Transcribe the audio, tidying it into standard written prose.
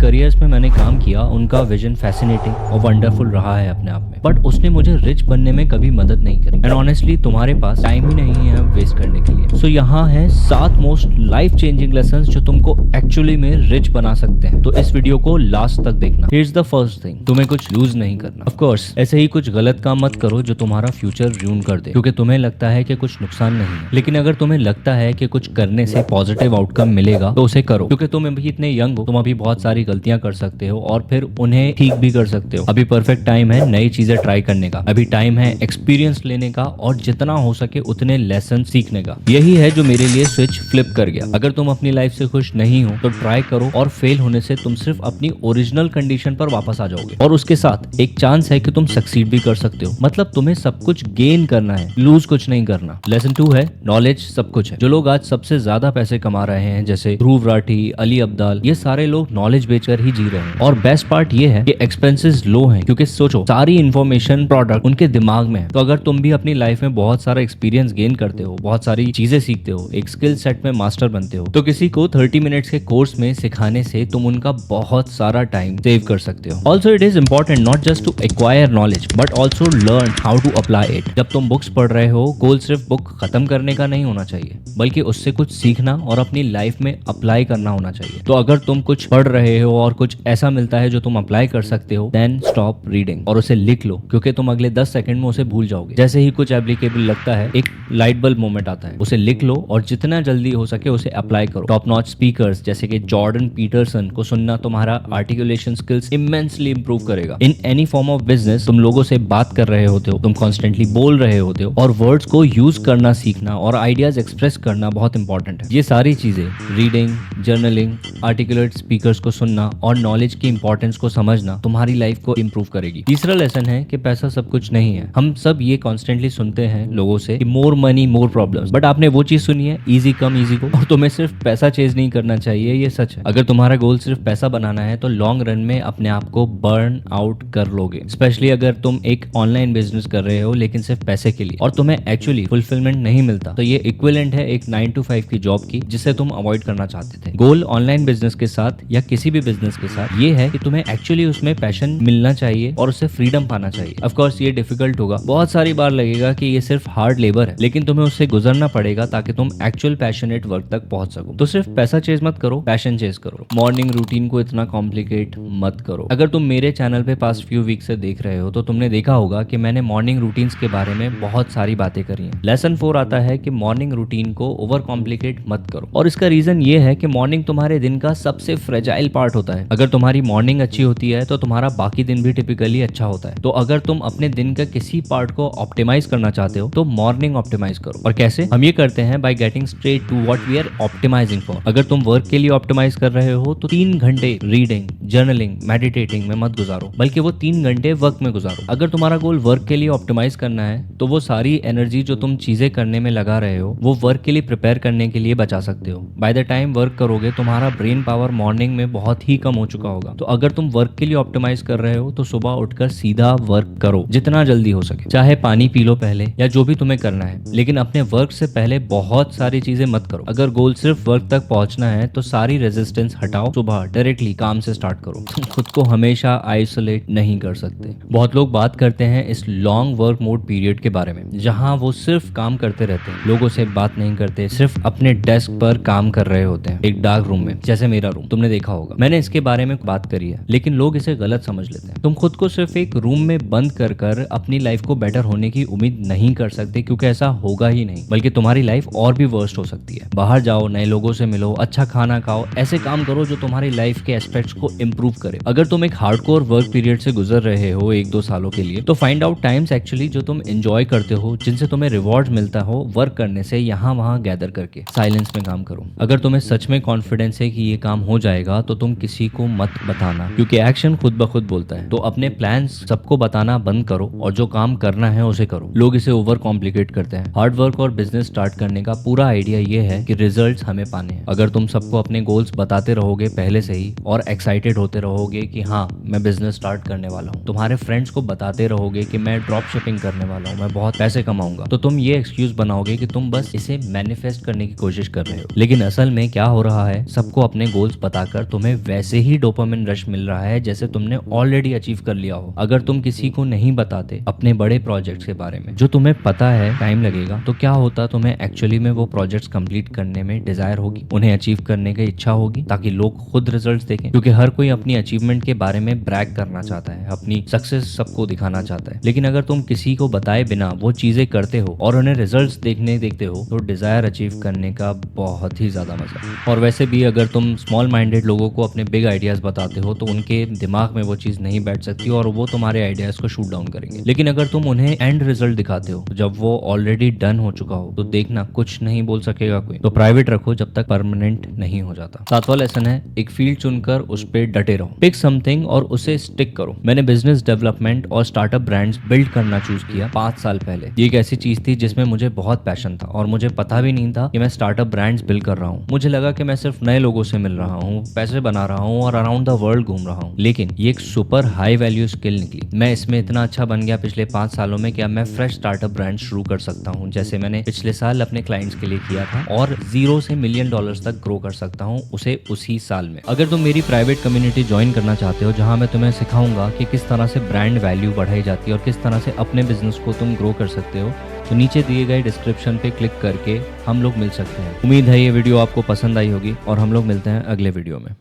Careers में मैंने काम किया उनका विजन फैसिनेटिंग और वंडरफुल रहा है अपने आप में, बट उसने मुझे रिच बनने में कभी मदद नहीं करी। एंड ऑनेस्टली तुम्हारे पास टाइम ही नहीं है वेस्ट करने के लिए। सो यहाँ है 7 मोस्ट लाइफ चेंजिंग लेसंस जो तुमको एक्चुअली में रिच बना सकते हैं। तो इस वीडियो को लास्ट तक देखना। हियर्स द फर्स्ट थिंग, तुम्हें कुछ लूज नहीं करना। ऑफ कोर्स ऐसे ही कुछ गलत काम मत करो जो तुम्हारा फ्यूचर रूइन कर दे, क्योंकि तुम्हें लगता है कि कुछ नुकसान नहीं है। लेकिन अगर तुम्हें लगता है कि कुछ करने से पॉजिटिव आउटकम मिलेगा तो उसे करो, क्योंकि तुम अभी इतने यंग हो, तुम अभी बहुत सारी गलतियां कर सकते हो और फिर उन्हें ठीक भी कर सकते हो। अभी परफेक्ट टाइम है नई चीजें ट्राई करने का, अभी टाइम है एक्सपीरियंस लेने का और जितना हो सके उतने लेसन सीखने का। यही है जो मेरे लिए स्विच फ्लिप कर गया। अगर तुम अपनी लाइफ से खुश नहीं हो तो ट्राई करो, और फेल होने से तुम सिर्फ अपनी ओरिजिनल कंडीशन पर वापस आ जाओगे, और उसके साथ एक चांस है कि तुम सक्सीड भी कर सकते हो। मतलब तुम्हें सब कुछ गेन करना है, लूज कुछ नहीं करना। लेसन 2 है नॉलेज सब कुछ है। जो लोग आज सबसे ज्यादा पैसे कमा रहे हैं जैसे ध्रुव राठी, अली अब्दाल, ये सारे लोग नॉलेज बेचकर ही जी रहे हैं। और बेस्ट पार्ट ये है कि एक्सपेंसेस लो हैं, क्योंकि सोचो सारी इन्फॉर्मेशन प्रोडक्ट उनके दिमाग में है। तो अगर तुम भी अपनी लाइफ में बहुत सारा एक्सपीरियंस गेन करते हो, बहुत सारी चीजें सीखते हो, एक स्किल सेट में मास्टर बनते हो, तो किसी को 30 मिनट्स के कोर्स में सिखाने से तुम उनका बहुत सारा टाइम सेव कर सकते हो। Also it is important not just to acquire knowledge but also learn how to apply it. जब तुम बुक्स पढ़ रहे हो, गोल सिर्फ बुक खत्म करने का नहीं होना चाहिए, बल्कि उससे कुछ सीखना और अपनी लाइफ में अप्लाई करना होना चाहिए। तो अगर तुम कुछ पढ़ रहे हो और कुछ ऐसा मिलता है जो तुम अप्लाई कर सकते हो, देन स्टॉप रीडिंग और उसे लिख लो, क्योंकि तुम अगले 10 सेकंड में उसे भूल जाओगे। जैसे ही कुछ एप्लीकेबल लगता है, एक लाइट बल्ब मोमेंट आता है, उसे लिख लो और जितना जल्दी हो सके उसे अप्लाई करो। टॉप नॉच स्पीकर्स जैसे कि जॉर्डन पीटरसन को सुनना तुम्हारा आर्टिकुलेशन स्किल्स इमेंसली इंप्रूव करेगा। In any form of business तुम लोगों से बात कर रहे होते हो, तुम कॉन्स्टेंटली बोल रहे होते हो, और वर्ड्स को यूज करना सीखना और आइडियाज एक्सप्रेस करना बहुत इंपॉर्टेंट है। ये सारी चीजें रीडिंग, जर्नलिंग, आर्टिकुलेट स्पीकर्स को सुनना और नॉलेज की इंपॉर्टेंस को समझना तुम्हारी लाइफ को इंप्रूव करेगी। तीसरा लेसन है कि पैसा सब कुछ नहीं है। हम सब ये कॉन्स्टेंटली सुनते हैं लोगों से कि more money more problems, but आपने वो चीज सुनी है इजी कम इजी को, और तुम्हें सिर्फ पैसा चेज नहीं करना चाहिए, ये सच है। अगर तुम्हारा गोल सिर्फ पैसा बनाना है तो लॉन्ग रन में अपने आप को बर्न आउट कर लोगे। स्पेशली अगर तुम एक ऑनलाइन बिजनेस कर रहे हो लेकिन सिर्फ पैसे के लिए, और तुम्हें एक्चुअली फुलफिलमेंट नहीं मिलता, तो ये इक्विवेलेंट है एक 9 to 5 की जॉब की, जिसे तुम अवॉइड करना चाहते थे। गोल ऑनलाइन बिजनेस के साथ या किसी भी बिजनेस के साथ ये है कि तुम्हें एक्चुअली उसमें पैशन मिलना चाहिए और उससे फ्रीडम पाना चाहिए। ऑफ कोर्स ये डिफिकल्ट होगा, बहुत सारी बार लगेगा कि ये सिर्फ हार्ड लेबर है, लेकिन तुम्हें उससे गुजरना पड़ेगा ताकि तुम एक्चुअल पैशनेट वर्क तक पहुंच सको। तो सिर्फ पैसा चेज मत करो, पैशन चेज करो। मॉर्निंग रूटीन को इतना कॉम्प्लिकेट मत करो। अगर तुम मेरे चैनल पे पास्ट फ्यू वीक से देख रहे हो तो तुमने देखा होगा कि मैंने मॉर्निंग रूटीन्स के बारे में बहुत सारी बातें करी हैं। लेसन 4 आता है कि मॉर्निंग रूटीन को ओवर कॉम्प्लिकेट मत करो, और इसका रीजन ये है कि मॉर्निंग तुम्हारे दिन का सबसे फ्रेजाइल पार्ट होता है। अगर तुम्हारी मॉर्निंग अच्छी होती है तो तुम्हारा बाकी दिन भी टिपिकली अच्छा होता है। तो अगर तुम अपने दिन का किसी पार्ट को ऑप्टिमाइज करना चाहते हो तो मॉर्निंग ऑप्टिमाइज करो। और कैसे? हम ये करते हैं by getting straight to what we are optimising for. अगर तुम वर्क के लिए ऑप्टिमाइज कर रहे हो तो 3 घंटे रीडिंग, जर्नलिंग, मेडिटेटिंग में मत गुजारो, बल्कि वो 3 घंटे वर्क में गुजारो। अगर तुम्हारा गोल वर्क के लिए ऑप्टिमाइज करना है तो वो सारी एनर्जी जो तुम चीजें करने में लगा रहे हो वो वर्क के लिए प्रिपेयर करने के लिए बचा सकते हो। बाय द टाइम वर्क करोगे तुम्हारा ब्रेन पावर मॉर्निंग में बहुत ही कम हो चुका होगा। तो अगर तुम वर्क के लिए ऑप्टिमाइज कर रहे हो तो सुबह उठकर सीधा वर्क करो जितना जल्दी हो सके। चाहे पानी पी लो पहले या जो भी तुम्हें करना है, लेकिन अपने वर्क से पहले बहुत सारी चीजें मत करो। अगर गोल सिर्फ वर्क तक पहुंचना है तो सारी रेजिस्टेंस हटाओ, सुबह डायरेक्टली काम से स्टार्ट करो। तुम खुद को हमेशा आइसोलेट नहीं कर सकते। बहुत लोग बात करते हैं इस लॉन्ग वर्क मोड पीरियड के बारे में, जहां वो सिर्फ काम करते रहते हैं, लोगों से बात नहीं करते, सिर्फ अपने डेस्क पर काम कर रहे होते हैं एक डार्क रूम में, जैसे मेरा रूम तुमने देखा होगा। मैंने इसके बारे में बात करी है, लेकिन लोग इसे गलत समझ लेते हैं। तुम खुद को सिर्फ एक रूम में बंद कर अपनी लाइफ को बेटर होने की उम्मीद नहीं कर सकते, क्योंकि ऐसा होगा ही नहीं, बल्कि तुम्हारी लाइफ और भी वर्स्ट हो सकती है। बाहर जाओ, नए लोगों से मिलो, अच्छा खाना खाओ, ऐसे काम करो जो तुम्हारी लाइफ के एस्पेक्ट्स को इंप्रूव करे। अगर तुम एक हार्डकोर वर्क पीरियड से गुजर रहे हो 1-2 सालों के लिए, तो फाइंड आउट टाइम्स एक्चुअली जो तुम एंजॉय करते हो, जिनसे तुम्हें रिवॉर्ड मिलता हो वर्क करने से, यहाँ वहाँ गैदर करके साइलेंस में काम करो। अगर तुम्हें सच में कॉन्फिडेंस है कि ये काम हो जाएगा तो तुम किसी को मत बताना, क्योंकि एक्शन खुद ब खुद बोलता है। तो अपने प्लान्स सबको बताना बंद करो और जो काम करना है उसे करो। लोग इसे ओवर कॉम्प्लिकेट करते हैं। हार्ड वर्क और बिजनेस स्टार्ट करने का पूरा आइडिया ये है कि रिजल्ट्स हमें पाने हैं। अगर तुम सबको अपने गोल्स बताते रहोगे पहले से ही और एक्साइटेड होते रहोगे कि हाँ मैं बिजनेस स्टार्ट करने वाला हूँ, तुम्हारे फ्रेंड्स को बताते रहोगे कि मैं ड्रॉप शिपिंग करने वाला हूँ, मैं बहुत पैसे कमाऊंगा, तो तुम ये एक्सक्यूज बनाओगे कि तुम बस इसे मैनिफेस्ट करने की कोशिश कर रहे हो। लेकिन असल में क्या हो रहा है, सबको अपने गोल्स बताकर तुम्हें वैसे ही डोपामिन रश मिल रहा है जैसे तुमने ऑलरेडी अचीव कर लिया हो। अगर तुम किसी को नहीं बताते अपने बड़े प्रोजेक्ट्स के बारे में जो तुम्हें पता है टाइम लगेगा, तो क्या होता, तुम्हें एक्चुअली में वो प्रोजेक्ट्स कंप्लीट करने में डिजायर होगी, उन्हें अचीव करने की इच्छा होगी, ताकि लोग खुद रिजल्ट्स देखें। क्योंकि हर कोई अपनी अचीवमेंट के बारे में ब्रैग करना चाहता है, अपनी सक्सेस सबको दिखाना चाहता है। लेकिन अगर तुम किसी को बताए बिना वो चीजें करते हो और उन्हें रिजल्ट्स देखते हो, तो डिजायर अचीव करने का बहुत ही ज्यादा मजा है। और वैसे भी अगर तुम स्मॉल माइंडेड लोगों को अपने बिग आइडियाज बताते हो तो उनके दिमाग में वो चीज नहीं बैठ सकती और वो तुम्हारे आइडियाज को शूट डाउन करेंगे। लेकिन अगर तुम उन्हें एंड रिजल्ट दिखाते हो जब वो ऑलरेडी डन हो चुका हो, तो देखना कुछ नहीं बोल सकेगा कोई। तो प्राइवेट रखो जब तक परमानेंट नहीं हो जाता। सातवां लेसन है, एक फील्ड चुनकर उस पर डटे रहो। पिक समथिंग और उसे स्टिक करो। मैंने बिजनेस डेवलपमेंट और स्टार्टअप ब्रांड्स बिल्ड करना चूज किया 5 साल पहले। ये एक ऐसी चीज थी जिसमें मुझे बहुत पैशन था और मुझे पता भी नहीं था कि मैं स्टार्टअप ब्रांड्स बिल्ड कर रहा हूँ। मुझे लगा कि मैं सिर्फ नए लोगों से मिल रहा हूँ, पैसे बना रहा हूँ और अराउंड द वर्ल्ड घूम रहा हूँ। लेकिन ये एक सुपर हाई वैल्यू स्किल निकली। मैं इसमें इतना अच्छा बन गया पिछले 5 सालों में कि अब मैं फ्रेश स्टार्टअप ब्रांड शुरू कर सकता हूँ, जैसे मैंने पिछले साल अपने क्लाइंट्स के लिए किया था, और $0 से $1 मिलियन तक ग्रो कर सकता हूँ उसे उसी साल में। अगर तुम मेरी प्राइवेट कम्युनिटी ज्वाइन करना चाहते हो, जहाँ मैं तुम्हें सिखाऊंगा कि किस तरह से ब्रांड वैल्यू बढ़ाई जाती है और किस तरह से अपने बिजनेस को तुम ग्रो कर सकते हो, तो नीचे दिए गए डिस्क्रिप्शन पे क्लिक करके हम लोग मिल सकते हैं। उम्मीद है ये वीडियो आपको पसंद आई होगी और हम लोग मिलते हैं अगले वीडियो में।